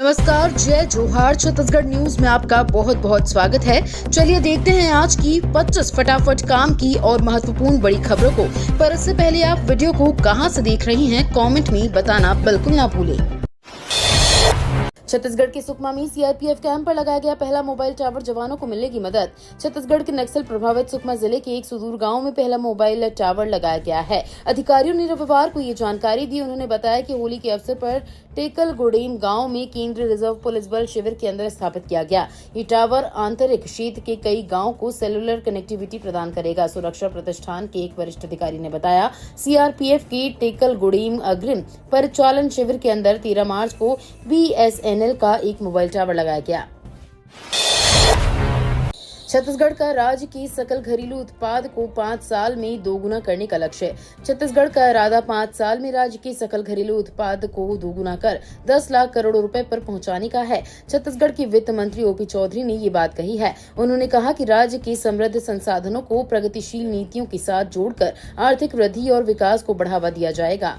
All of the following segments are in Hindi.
नमस्कार, जय जोहार। छत्तीसगढ़ न्यूज में आपका बहुत बहुत स्वागत है। चलिए देखते हैं आज की 25 फटाफट काम की और महत्वपूर्ण बड़ी खबरों को। पर इससे पहले आप वीडियो को कहां से देख रही हैं, कमेंट में बताना बिल्कुल ना भूलें। छत्तीसगढ़ के सुकमा में सीआरपीएफ कैंप पर लगाया गया पहला मोबाइल टावर, जवानों को मिलेगी मदद। छत्तीसगढ़ के नक्सल प्रभावित सुकमा जिले के एक सुदूर गांव में पहला मोबाइल टावर लगाया गया है। अधिकारियों ने रविवार को ये जानकारी दी। उन्होंने बताया कि होली के अवसर पर टेकल गुडेम गांव में केंद्रीय रिजर्व पुलिस बल शिविर के अंदर स्थापित किया गया। ये टावर आंतरिक क्षेत्र के कई गांव को सेलुलर कनेक्टिविटी प्रदान करेगा। सुरक्षा प्रतिष्ठान के एक वरिष्ठ अधिकारी ने बताया, सीआरपीएफ के टेकल गुडेम अग्रिम परिचालन शिविर के अंदर 13 मार्च को बीएसएनएल का एक मोबाइल टावर लगाया गया। छत्तीसगढ़ का राज्य की सकल घरेलू उत्पाद को 5 साल में दोगुना करने का लक्ष्य। छत्तीसगढ़ का इरादा 5 साल में राज्य के सकल घरेलू उत्पाद को दोगुना कर 10 लाख करोड़ रुपए पर पहुंचाने का है। छत्तीसगढ़ के वित्त मंत्री ओपी चौधरी ने ये बात कही है। उन्होंने कहा कि राज्य के समृद्ध संसाधनों को प्रगतिशील नीतियों के साथ जोड़कर आर्थिक वृद्धि और विकास को बढ़ावा दिया जाएगा।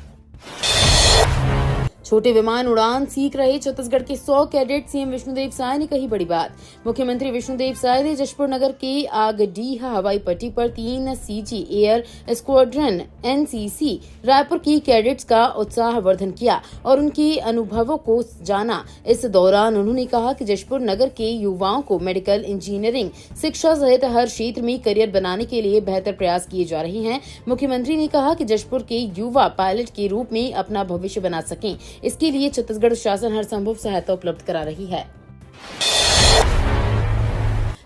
छोटे विमान उड़ान सीख रहे छत्तीसगढ़ के 100 कैडेट, सीएम विष्णुदेव साय ने कही बड़ी बात। मुख्यमंत्री विष्णुदेव साय ने जशपुर नगर के आगडीहा हवाई पट्टी पर 3 CG air squadron NCC Raipur की कैडेट्स का उत्साहवर्धन किया और उनके अनुभवों को जाना। इस दौरान उन्होंने कहा कि जशपुर नगर के युवाओं को मेडिकल, इंजीनियरिंग, शिक्षा सहित हर क्षेत्र में करियर बनाने के लिए बेहतर प्रयास किए जा रहे हैं। मुख्यमंत्री ने कहा कि जशपुर के युवा पायलट के रूप में अपना भविष्य बना सकें, इसके लिए छत्तीसगढ़ शासन हर संभव सहायता उपलब्ध करा रही है।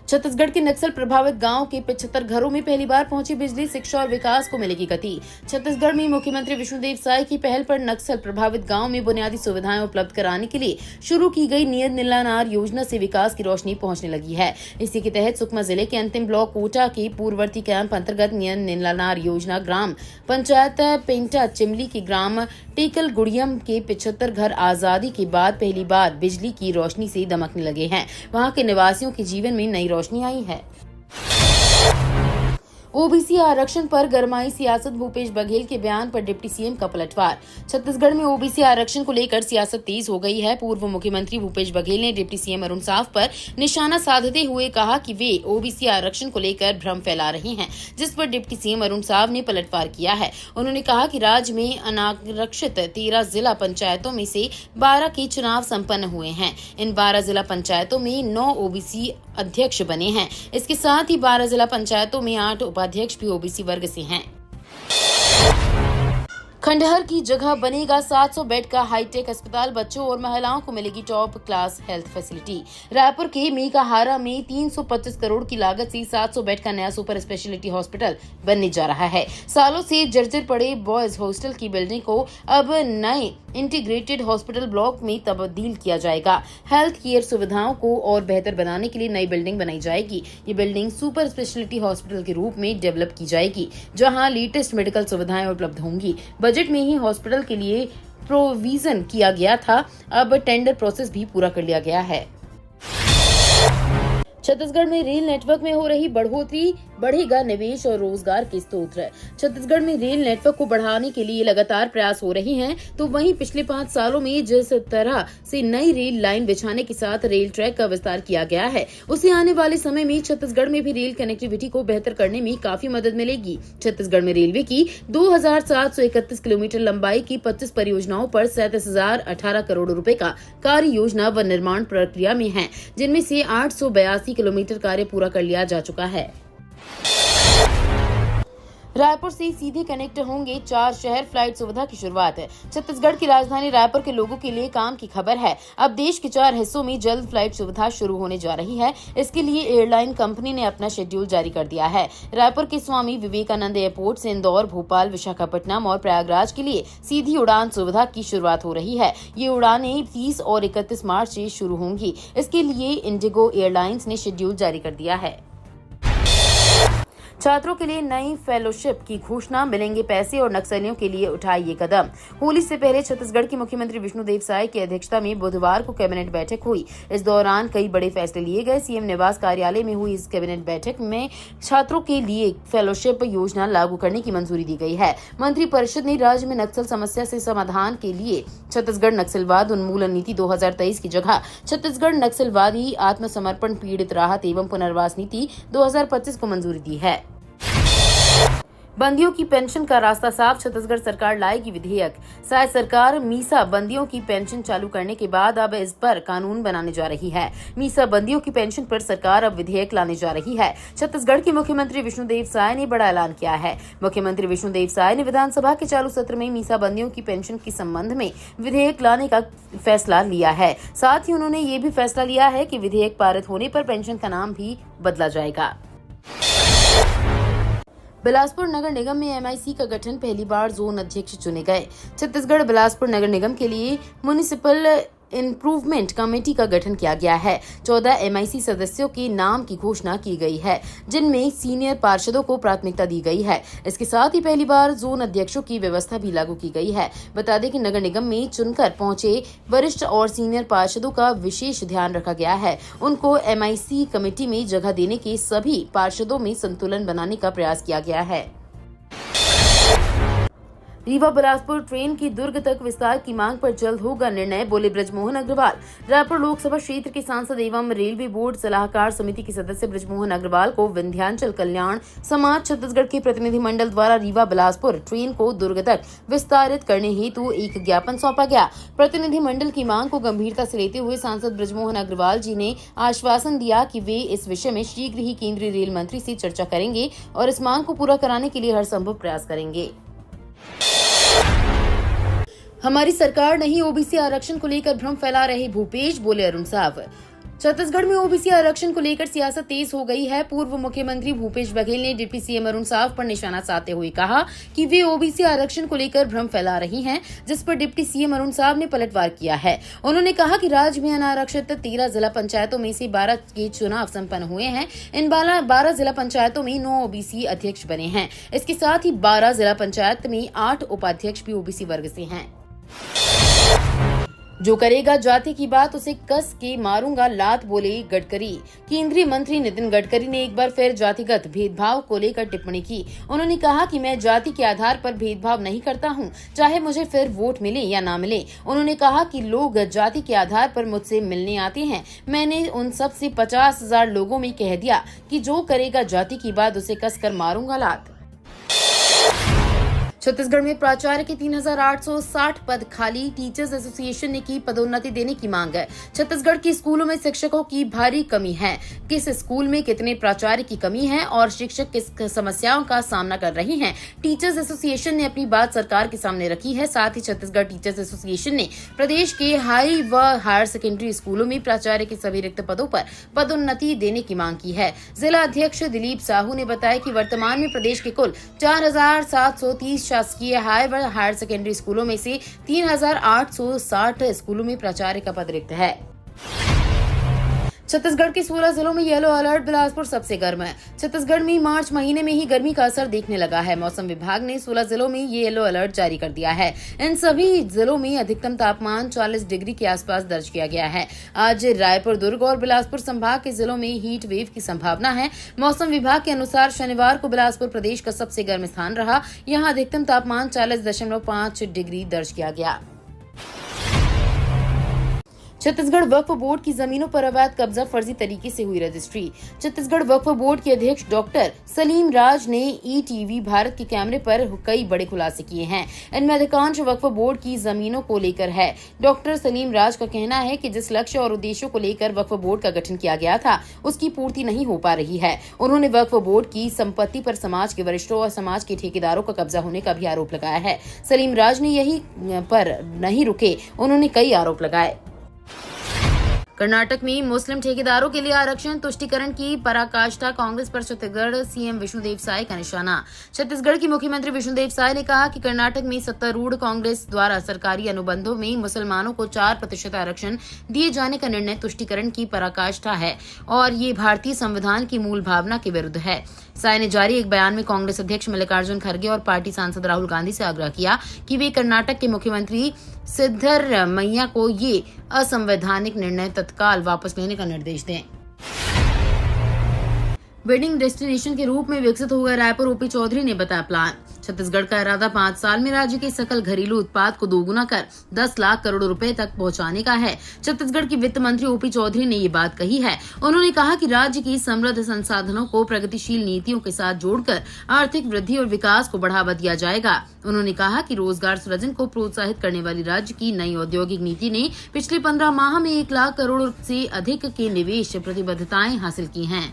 छत्तीसगढ़ के नक्सल प्रभावित गांव के 75 घरों में पहली बार पहुंची बिजली, शिक्षा और विकास को मिलेगी गति। छत्तीसगढ़ में मुख्यमंत्री विष्णुदेव साय की पहल पर नक्सल प्रभावित गांव में बुनियादी सुविधाएं उपलब्ध कराने के लिए शुरू की गई नियत नीलानार योजना से विकास की रोशनी पहुंचने लगी है। इसी के तहत सुकमा जिले के अंतिम ब्लॉक कोटा के पूर्ववर्ती कैंप अंतर्गत नियत नीलानार योजना ग्राम पंचायत पेंटा चिमली के ग्राम टेकल गुड़ियम के 75 घर आजादी के बाद पहली बार बिजली की रोशनी से दमकने लगे हैं। वहां के निवासियों के जीवन में नई रोशनी आई है। ओबीसी आरक्षण पर गरमाई सियासत, भूपेश बघेल के बयान पर डिप्टी सीएम का पलटवार। छत्तीसगढ़ में ओबीसी आरक्षण को लेकर सियासत तेज हो गई है। पूर्व मुख्यमंत्री भूपेश बघेल ने डिप्टी सीएम अरुण साव पर निशाना साधते हुए कहा कि वे ओबीसी आरक्षण को लेकर भ्रम फैला रहे हैं, जिस पर डिप्टी सीएम अरुण साव ने पलटवार किया है। उन्होंने कहा कि राज्य में अनारक्षित 13 जिला पंचायतों में से 12 के चुनाव संपन्न हुए हैं। इन 12 जिला पंचायतों में 9 ओबीसी अध्यक्ष बने हैं। इसके साथ ही 12 जिला पंचायतों में 8 उपाध्यक्ष भी ओबीसी वर्ग से हैं। खंडहर की जगह बनेगा 700 बेड का हाईटेक अस्पताल, बच्चों और महिलाओं को मिलेगी top class health facility. Raipur के मेकाहारा में 325 करोड़ की लागत से 700 बेड का नया सुपर स्पेशलिटी हॉस्पिटल बनने जा रहा है। सालों से जर्जर पड़े बॉयज हॉस्टल की बिल्डिंग को अब नए इंटीग्रेटेड हॉस्पिटल ब्लॉक में तब्दील किया जाएगा। हेल्थ केयर सुविधाओं को और बेहतर बनाने के लिए नई बिल्डिंग बनाई जाएगी। ये बिल्डिंग सुपर स्पेशलिटी हॉस्पिटल के रूप में डेवलप की जाएगी, जहां लेटेस्ट मेडिकल सुविधाएं उपलब्ध होंगी। बजट में ही हॉस्पिटल के लिए प्रोविजन किया गया था। अब टेंडर प्रोसेस भी पूरा कर लिया गया है। छत्तीसगढ़ में रेल नेटवर्क में हो रही बढ़ोतरी, बढ़ेगा निवेश और रोजगार के स्रोत। छत्तीसगढ़ में रेल नेटवर्क को बढ़ाने के लिए लगातार प्रयास हो रहे हैं, तो वहीं पिछले 5 सालों में जिस तरह से नई रेल लाइन बिछाने के साथ रेल ट्रैक का विस्तार किया गया है, उसे आने वाले समय में छत्तीसगढ़ में भी रेल कनेक्टिविटी को बेहतर करने में काफी मदद मिलेगी। छत्तीसगढ़ में रेलवे की 2731 किलोमीटर लंबाई की 25 परियोजनाओं पर 37,018 करोड़ रुपए का कार्य योजना व निर्माण प्रक्रिया में है, जिनमें से 882 किलोमीटर कार्य पूरा कर लिया जा चुका है। रायपुर से सीधे कनेक्ट होंगे 4 शहर, फ्लाइट सुविधा की शुरुआत है। छत्तीसगढ़ की राजधानी रायपुर के लोगों के लिए काम की खबर है। अब देश के 4 हिस्सों में जल्द फ्लाइट सुविधा शुरू होने जा रही है। इसके लिए एयरलाइन कंपनी ने अपना शेड्यूल जारी कर दिया है। रायपुर के स्वामी विवेकानंद एयरपोर्ट से इंदौर, भोपाल, विशाखापट्टनम और प्रयागराज के लिए सीधी उड़ान सुविधा की शुरुआत हो रही है। ये उड़ानें 30 और 31 मार्च से शुरू होंगी। इसके लिए इंडिगो एयरलाइंस ने शेड्यूल जारी कर दिया है। छात्रों के लिए नई फेलोशिप की घोषणा, मिलेंगे पैसे और नक्सलियों के लिए उठाए ये कदम। होली से पहले छत्तीसगढ़ के मुख्यमंत्री विष्णुदेव साय की अध्यक्षता में बुधवार को कैबिनेट बैठक हुई। इस दौरान कई बड़े फैसले लिए गए। सीएम निवास कार्यालय में हुई इस कैबिनेट बैठक में छात्रों के लिए फेलोशिप योजना लागू करने की मंजूरी दी गई है। मंत्रिपरिषद ने राज्य में नक्सल समस्या से समाधान के लिए छत्तीसगढ़ नक्सलवाद उन्मूलन नीति 2023 की जगह छत्तीसगढ़ नक्सलवादी आत्मसमर्पण पीड़ित राहत एवं पुनर्वास नीति 2025 को मंजूरी दी है। बंदियों की पेंशन का रास्ता साफ, छत्तीसगढ़ सरकार लाएगी विधेयक। शायद सरकार मीसा बंदियों की पेंशन चालू करने के बाद अब इस पर कानून बनाने जा रही है। मीसा बंदियों की पेंशन पर सरकार अब विधेयक लाने जा रही है। छत्तीसगढ़ के मुख्यमंत्री विष्णुदेव साय ने बड़ा ऐलान किया है। मुख्यमंत्री विष्णुदेव साय ने विधानसभा के चालू सत्र में मीसा बंदियों की पेंशन के संबंध में विधेयक लाने का फैसला लिया है। साथ ही उन्होंने ये भी फैसला लिया है कि विधेयक पारित होने पर पेंशन का नाम भी बदला जाएगा। बिलासपुर नगर निगम में एमआईसी का गठन, पहली बार जोन अध्यक्ष चुने गए। छत्तीसगढ़ बिलासपुर नगर निगम के लिए म्युनिसिपल इम्प्रूवमेंट कमेटी का गठन किया गया है। 14 एमआईसी सदस्यों के नाम की घोषणा की गई है, जिनमें सीनियर पार्षदों को प्राथमिकता दी गई है। इसके साथ ही पहली बार जोन अध्यक्षों की व्यवस्था भी लागू की गई है। बता दें कि नगर निगम में चुनकर पहुंचे वरिष्ठ और सीनियर पार्षदों का विशेष ध्यान रखा गया है। उनको एमआईसी कमेटी में जगह देने के सभी पार्षदों में संतुलन बनाने का प्रयास किया गया है। रीवा बिलासपुर ट्रेन की दुर्ग तक विस्तार की मांग पर जल्द होगा निर्णय, बोले बृजमोहन अग्रवाल। रायपुर लोकसभा क्षेत्र के सांसद एवं रेलवे बोर्ड सलाहकार समिति के सदस्य बृजमोहन अग्रवाल को विंध्याचल कल्याण समाज छत्तीसगढ़ के प्रतिनिधिमंडल द्वारा रीवा बिलासपुर ट्रेन को दुर्ग तक विस्तारित करने हेतु एक ज्ञापन सौंपा गया। प्रतिनिधिमंडल की मांग को गंभीरता से लेते हुए सांसद बृजमोहन अग्रवाल जी ने आश्वासन दिया कि वे इस विषय में शीघ्र ही केंद्रीय रेल मंत्री से चर्चा करेंगे और इस मांग को पूरा कराने के लिए हर संभव प्रयास करेंगे। हमारी सरकार नहीं ओबीसी आरक्षण को लेकर भ्रम फैला रहे भूपेश, बोले अरुण साव। छत्तीसगढ़ में ओबीसी आरक्षण को लेकर सियासत तेज हो गई है। पूर्व मुख्यमंत्री भूपेश बघेल ने डिप्टी सीएम अरुण साव पर निशाना साधते हुए कहा कि वे ओबीसी आरक्षण को लेकर भ्रम फैला रही हैं, जिस पर डिप्टी सीएम अरुण साव ने पलटवार किया है। उन्होंने कहा कि राज्य में अनारक्षित 13 जिला पंचायतों में से 12 के चुनाव संपन्न हुए हैं। इन 12 जिला पंचायतों में 9 ओबीसी अध्यक्ष बने हैं। इसके साथ ही 12 जिला पंचायत में 8 उपाध्यक्ष भी ओबीसी वर्ग से हैं। जो करेगा जाति की बात उसे कस के मारूंगा लात, बोले गडकरी। केंद्रीय मंत्री नितिन गडकरी ने एक बार फिर जातिगत भेदभाव को लेकर टिप्पणी की। उन्होंने कहा कि मैं जाति के आधार पर भेदभाव नहीं करता हूं, चाहे मुझे फिर वोट मिले या ना मिले। उन्होंने कहा कि लोग जाति के आधार पर मुझसे मिलने आते हैं। मैंने उन सब से 50,000 लोगों में कह दिया कि जो करेगा जाति की बात उसे कस कर मारूंगा लात। छत्तीसगढ़ में प्राचार्य के 3,860 पद खाली, टीचर्स एसोसिएशन ने की पदोन्नति देने की मांग है। छत्तीसगढ़ के स्कूलों में शिक्षकों की भारी कमी है। किस स्कूल में कितने प्राचार्य की कमी है और शिक्षक किस समस्याओं का सामना कर रही हैं? टीचर्स एसोसिएशन ने अपनी बात सरकार के सामने रखी है। साथ ही छत्तीसगढ़ टीचर्स एसोसिएशन ने प्रदेश के हाई व हायर सेकेंडरी स्कूलों में प्राचार्य के सभी रिक्त पदों पर पदोन्नति देने की मांग की है। जिला अध्यक्ष दिलीप साहू ने बताया कि वर्तमान में प्रदेश के कुल 4,730 शासकीय हाई व हायर सेकेंडरी स्कूलों में से 3,860 स्कूलों में प्राचार्य का पद रिक्त है। छत्तीसगढ़ के 16 जिलों में येलो अलर्ट, बिलासपुर सबसे गर्म है। छत्तीसगढ़ में मार्च महीने में ही गर्मी का असर देखने लगा है। मौसम विभाग ने 16 जिलों में येलो अलर्ट जारी कर दिया है। इन सभी जिलों में अधिकतम तापमान 40 डिग्री के आसपास दर्ज किया गया है। आज रायपुर, दुर्ग और बिलासपुर संभाग के जिलों में हीट वेव की संभावना है। मौसम विभाग के अनुसार शनिवार को बिलासपुर प्रदेश का सबसे गर्म स्थान रहा। यहाँ अधिकतम तापमान 40.5 डिग्री दर्ज किया गया। छत्तीसगढ़ वक्फ बोर्ड की जमीनों पर अवैध कब्जा, फर्जी तरीके से हुई रजिस्ट्री। छत्तीसगढ़ वक्फ बोर्ड के अध्यक्ष डॉक्टर सलीम राज ने ईटीवी भारत के कैमरे पर कई बड़े खुलासे किए हैं। इनमें अधिकांश वक्फ बोर्ड की जमीनों को लेकर है। डॉक्टर सलीम राज का कहना है कि जिस लक्ष्य और उद्देश्यों को लेकर वक्फ बोर्ड का गठन किया गया था, उसकी पूर्ति नहीं हो पा रही है। उन्होंने वक्फ बोर्ड की संपत्ति पर समाज के वरिष्ठों और समाज के ठेकेदारों का कब्जा होने का भी आरोप लगाया है। सलीम राज ने यही पर नहीं रुके, उन्होंने कई आरोप लगाए। कर्नाटक में मुस्लिम ठेकेदारों के लिए आरक्षण तुष्टीकरण की पराकाष्ठा, कांग्रेस पर छत्तीसगढ़ सीएम विष्णुदेव साय का निशाना। छत्तीसगढ़ के मुख्यमंत्री विष्णुदेव साय ने कहा कि कर्नाटक में सत्तारूढ़ कांग्रेस द्वारा सरकारी अनुबंधों में मुसलमानों को 4% आरक्षण दिए जाने का निर्णय तुष्टीकरण की पराकाष्ठा है और ये भारतीय संविधान की मूल भावना के विरुद्ध है। साय ने जारी एक बयान में कांग्रेस अध्यक्ष मल्लिकार्जुन खड़गे और पार्टी सांसद राहुल गांधी से आग्रह किया कि वे कर्नाटक के मुख्यमंत्री सिद्धरमैया को ये असंवैधानिक निर्णय तत्काल वापस लेने का निर्देश दें। वेडिंग डेस्टिनेशन के रूप में विकसित हो गए रायपुर, ओपी चौधरी ने बताया प्लान। छत्तीसगढ़ का इरादा 5 साल में राज्य के सकल घरेलू उत्पाद को दोगुना कर 10 लाख करोड़ रुपए तक पहुंचाने का है। छत्तीसगढ़ की वित्त मंत्री ओपी चौधरी ने ये बात कही है। उन्होंने कहा कि राज्य की समृद्ध संसाधनों को प्रगतिशील नीतियों के साथ जोड़कर आर्थिक वृद्धि और विकास को बढ़ावा दिया जाएगा। उन्होंने कहा कि रोजगार सृजन को प्रोत्साहित करने वाली राज्य की नई औद्योगिक नीति ने पिछले 15 माह में 1 लाख करोड़ से अधिक के निवेश प्रतिबद्धताएं हासिल की हैं।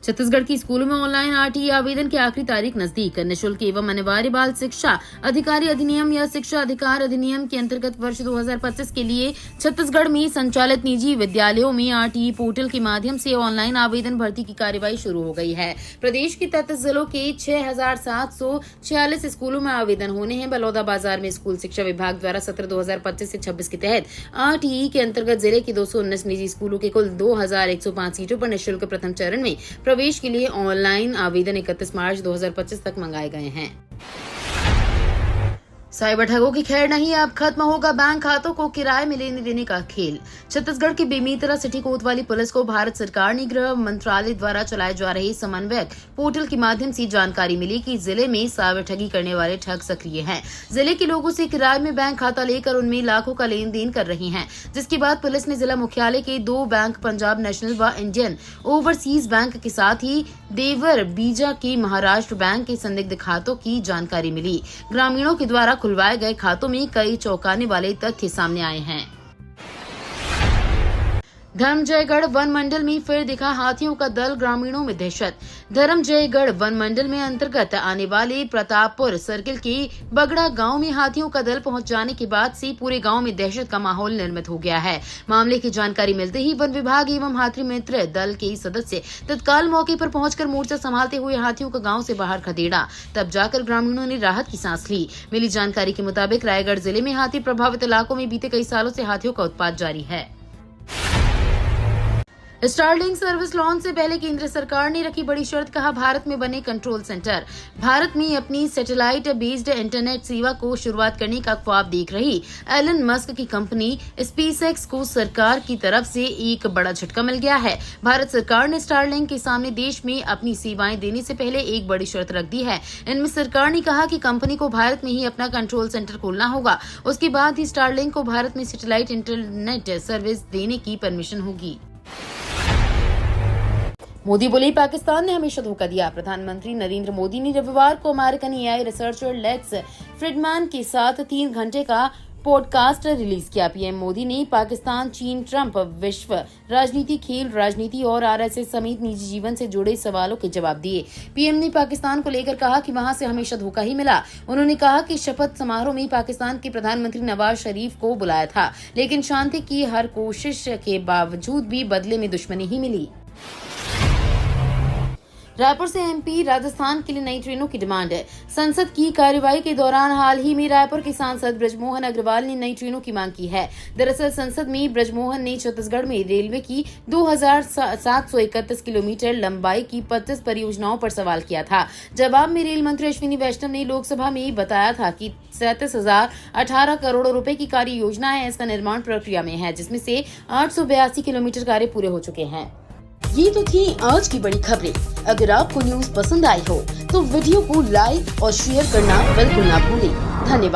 छत्तीसगढ़ की स्कूलों में ऑनलाइन आरटीई आवेदन की आखिरी तारीख नजदीक। निःशुल्क एवं अनिवार्य बाल शिक्षा अधिकारी अधिनियम या शिक्षा अधिकार अधिनियम के अंतर्गत वर्ष 2025 के लिए छत्तीसगढ़ में संचालित निजी विद्यालयों में आरटीई पोर्टल के माध्यम से ऑनलाइन आवेदन भर्ती की कार्यवाही शुरू हो गई है। प्रदेश के 33 जिलों के 6,746 स्कूलों में आवेदन होने हैं। बलौदाबाजार में स्कूल शिक्षा विभाग द्वारा सत्र 2025 से 26 के तहत आरटीई के अंतर्गत जिले के 219 निजी स्कूलों के कुल 2,105 सीटों पर निःशुल्क प्रथम चरण में प्रवेश के लिए ऑनलाइन आवेदन 31 मार्च 2025 तक मंगाए गए हैं। साइबर ठगों की खैर नहीं, अब खत्म होगा बैंक खातों को किराए में लेने देने का खेल। छत्तीसगढ़ की बेमेतरा सिटी कोतवाली पुलिस को भारत सरकार ने गृह मंत्रालय द्वारा चलाए जा रहे समन्वयक पोर्टल के माध्यम से जानकारी मिली कि जिले में साइबर ठगी करने वाले ठग सक्रिय हैं। जिले के लोगों से किराए में बैंक खाता लेकर उनमें लाखों का लेन देन कर रहे हैं, जिसके बाद पुलिस ने जिला मुख्यालय के 2 बैंक, पंजाब नेशनल व इंडियन ओवरसीज बैंक के साथ ही देवर बीजा के महाराष्ट्र बैंक के संदिग्ध खातों की जानकारी मिली। ग्रामीणों के द्वारा खुलवाए गए खातों में कई चौंकाने वाले तथ्य सामने आए हैं। धर्मजयगढ़ वन मंडल में फिर दिखा हाथियों का दल, ग्रामीणों में दहशत। धर्मजयगढ़ वन मंडल में अंतर्गत आने वाले प्रतापपुर सर्किल के बगड़ा गांव में हाथियों का दल पहुंच जाने के बाद से पूरे गांव में दहशत का माहौल निर्मित हो गया है। मामले की जानकारी मिलते ही वन विभाग एवं हाथी मित्र दल के सदस्य तत्काल मौके पर पहुंचकर मोर्चा संभालते हुए हाथियों को गांव से बाहर खदेड़ा। तब जाकर ग्रामीणों ने राहत की सांस ली। मिली जानकारी के मुताबिक रायगढ़ जिले में हाथी प्रभावित इलाकों में बीते कई सालों से हाथियों का उत्पात जारी है। स्टारलिंक सर्विस लॉन्च से पहले केंद्र सरकार ने रखी बड़ी शर्त, कहा भारत में बने कंट्रोल सेंटर। भारत में अपनी सैटेलाइट बेस्ड इंटरनेट सेवा को शुरुआत करने का ख्वाब देख रही एलन मस्क की कंपनी स्पेसएक्स को सरकार की तरफ से एक बड़ा झटका मिल गया है। भारत सरकार ने स्टारलिंक के सामने देश में अपनी सेवाएं देने से पहले एक बड़ी शर्त रख दी है। इनमें सरकार ने कहा कि कंपनी को भारत में ही अपना कंट्रोल सेंटर खोलना होगा। उसके बाद ही स्टारलिंक को भारत में सैटेलाइट इंटरनेट सर्विस देने की परमिशन होगी। मोदी बोले, पाकिस्तान ने हमेशा धोखा दिया। प्रधानमंत्री नरेंद्र मोदी ने रविवार को American AI researcher Lex Fridman के साथ 3 घंटे का पॉडकास्ट रिलीज किया। पीएम मोदी ने पाकिस्तान, चीन, ट्रंप, विश्व राजनीति, खेल राजनीति और आरएसएस समेत निजी जीवन से जुड़े सवालों के जवाब दिए। पीएम ने पाकिस्तान को लेकर कहा कि वहां से हमेशा धोखा ही मिला। उन्होंने कहा कि शपथ समारोह में पाकिस्तान के प्रधानमंत्री नवाज शरीफ को बुलाया था, लेकिन शांति की हर कोशिश के बावजूद भी बदले में दुश्मनी ही मिली। रायपुर से एमपी राजस्थान के लिए नई ट्रेनों की डिमांड है। संसद की कार्यवाही के दौरान हाल ही में रायपुर के सांसद ब्रजमोहन अग्रवाल ने नई ट्रेनों की मांग की है। दरअसल संसद में ब्रजमोहन ने छत्तीसगढ़ में रेलवे की 2,731 किलोमीटर लंबाई की 25 परियोजनाओं पर सवाल किया था। जवाब में रेल मंत्री अश्विनी वैष्णव ने लोकसभा में बताया था कि 37,018 करोड़ रुपए की कार्य योजनाएं इसका निर्माण प्रक्रिया में है, जिसमें से 882 किलोमीटर कार्य पूरे हो चुके हैं। ये तो थी आज की बड़ी खबरें। अगर आपको न्यूज पसंद आई हो तो वीडियो को लाइक और शेयर करना बिल्कुल ना भूलें। धन्यवाद।